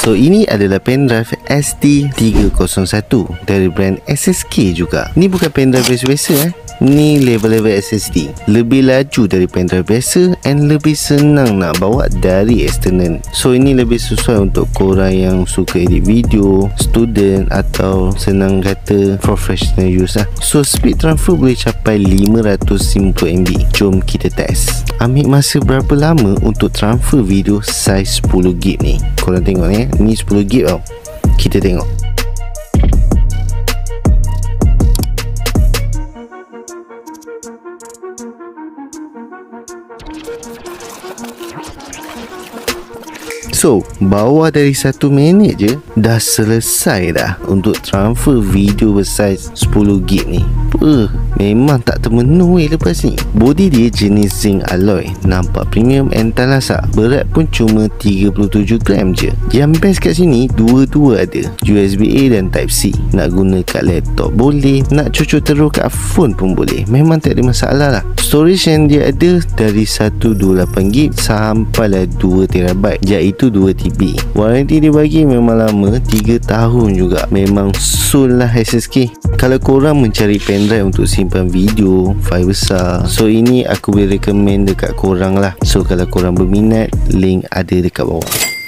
So ini adalah pendrive ST301 dari brand SSK juga. Ni bukan pendrive biasa-biasa Ni level-level SSD. Lebih laju dari pendrive biasa and lebih senang nak bawa dari external. So ini lebih sesuai untuk korang yang suka edit video, student atau senang kata professional use lah. So speed transfer boleh capai 550 MB. Jom kita test. Ambil masa berapa lama untuk transfer video size 10GB ni? Korang tengok ni, ni 10GB tau. Kita tengok. So, bawah dari 1 minit je dah selesai dah untuk transfer video bersaiz 10GB ni. Memang tak termenung lepas ni. Body dia jenis zinc alloy, nampak premium and tak lasak. Berat pun cuma 37 gram je. Yang best kat sini, dua-dua ada, USB-A dan Type-C. Nak guna kat laptop boleh, nak cucuk terus kat phone pun boleh. Memang tak ada masalah lah. Storage yang dia ada dari 128GB sampailah 2TB, iaitu 2TB. Waranti dia bagi memang lama, 3 tahun juga. Memang soul lah SSK. Kalau korang mencari pendrive untuk simpan video, file besar, so ini aku boleh recommend dekat korang lah. So kalau korang berminat, link ada dekat bawah.